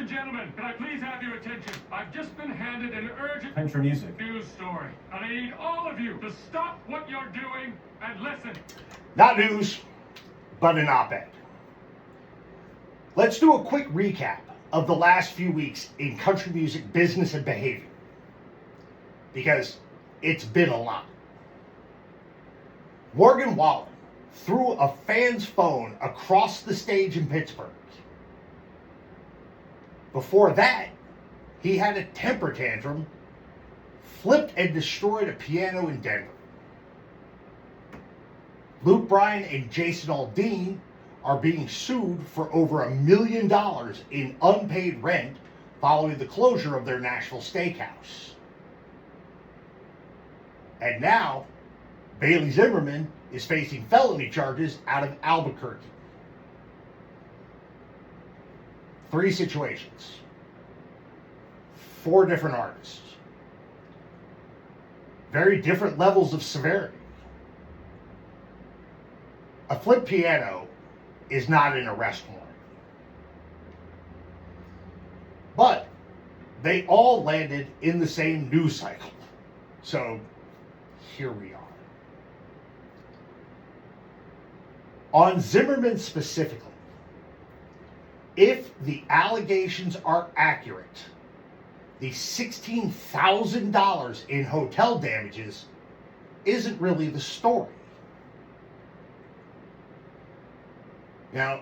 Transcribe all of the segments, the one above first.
and gentlemen, can I please have your attention? I've just been handed an urgent Country music. news story. And I need all of you to stop what you're doing and listen. Not news, but an op-ed. Let's do a quick recap of the last few weeks in country music business and behavior, because it's been a lot. Morgan Wallen threw a fan's phone across the stage in Pittsburgh. Before that, he had a temper tantrum, flipped and destroyed a piano in Denver. Luke Bryan and Jason Aldean are being sued for over $1 million in unpaid rent following the closure of their Nashville steakhouse. And now, Bailey Zimmerman is facing felony charges out of Albuquerque. 3 situations. 4 different artists. Very different levels of severity. A flipped piano is not an arrest warrant. But they all landed in the same news cycle. So here we are. On Zimmerman specifically, if the allegations are accurate, the $16,000 in hotel damages isn't really the story. Now,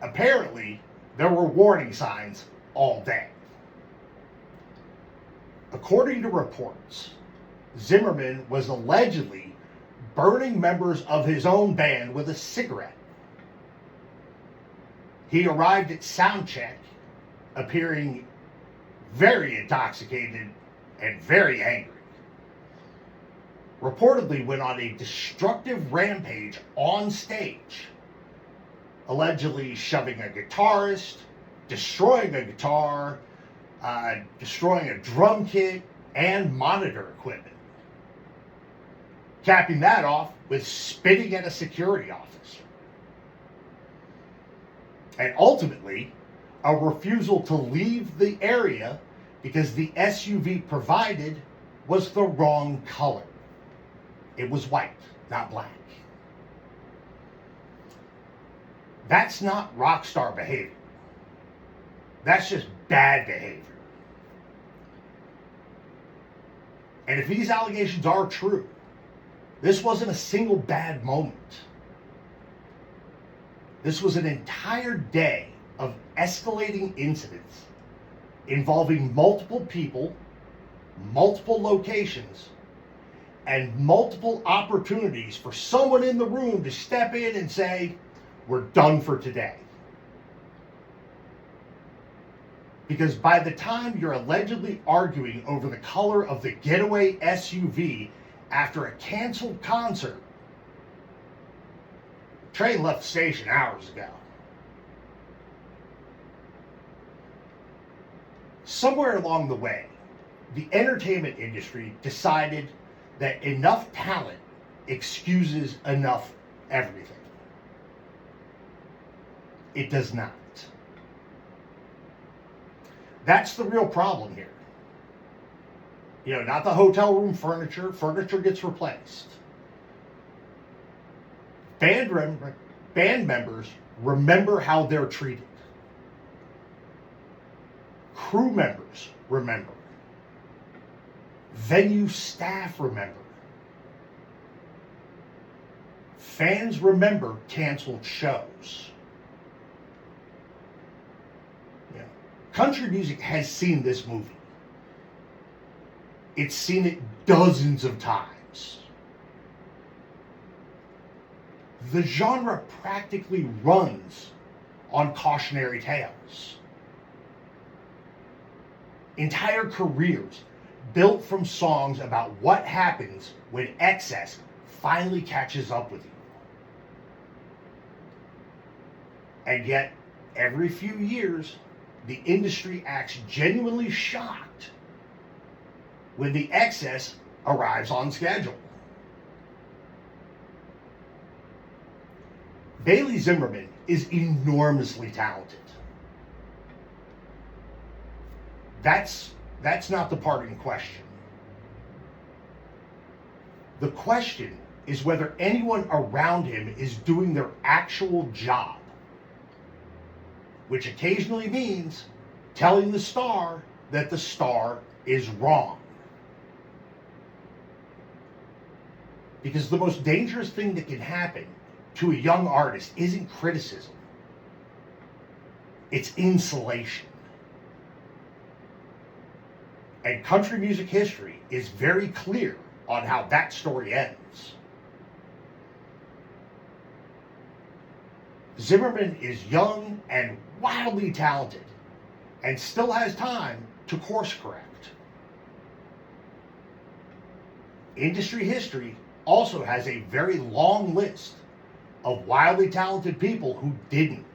apparently, there were warning signs all day. According to reports, Zimmerman was allegedly burning members of his own band with a cigarette. He arrived at soundcheck appearing very intoxicated and very angry. Reportedly went on a destructive rampage on stage, allegedly shoving a guitarist, destroying a guitar, destroying a drum kit, and monitor equipment. Capping that off with spitting at a security officer. And ultimately, a refusal to leave the area because the SUV provided was the wrong color. It was white, not black. That's not rock star behavior. That's just bad behavior. And if these allegations are true, this wasn't a single bad moment. This was an entire day of escalating incidents involving multiple people, multiple locations, and multiple opportunities for someone in the room to step in and say, "We're done for today." Because by the time you're allegedly arguing over the color of the getaway SUV after a canceled concert, train left the station hours ago. Somewhere along the way, the entertainment industry decided that enough talent excuses enough everything. It does not. That's the real problem here. You know, not the hotel room furniture. Furniture gets replaced. Band members remember how they're treated. Crew members remember. Venue staff remember. Fans remember canceled shows. Yeah. Country music has seen this movie. It's seen it dozens of times. The genre practically runs on cautionary tales. Entire careers built from songs about what happens when excess finally catches up with you. And yet, every few years, the industry acts genuinely shocked when the excess arrives on schedule. Bailey Zimmerman is enormously talented. That's not the part in question. The question is whether anyone around him is doing their actual job, which occasionally means telling the star that the star is wrong. Because the most dangerous thing that can happen to a young artist isn't criticism, it's insulation. And country music history is very clear on how that story ends. Zimmerman is young and wildly talented and still has time to course correct. Industry history also has a very long list of wildly talented people who didn't.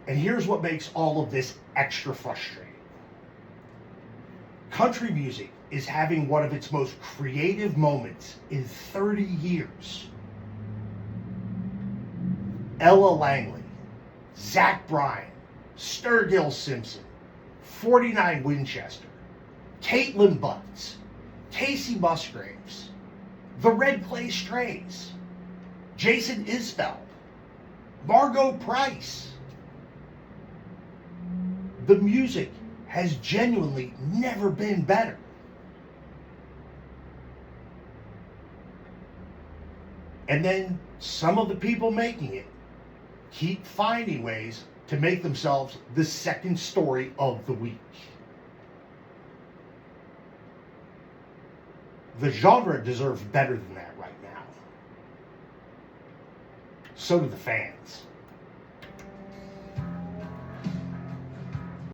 And here's what makes all of this extra frustrating. Country music is having one of its most creative moments in 30 years. Ella Langley, Zach Bryan, Sturgill Simpson, 49 Winchester, Caitlin Butts, Casey Musgraves, the Red Clay Strays, Jason Isbell, Margot Price. The music has genuinely never been better. And then some of the people making it keep finding ways to make themselves the second story of the week. The genre deserves better than that right now. So do the fans.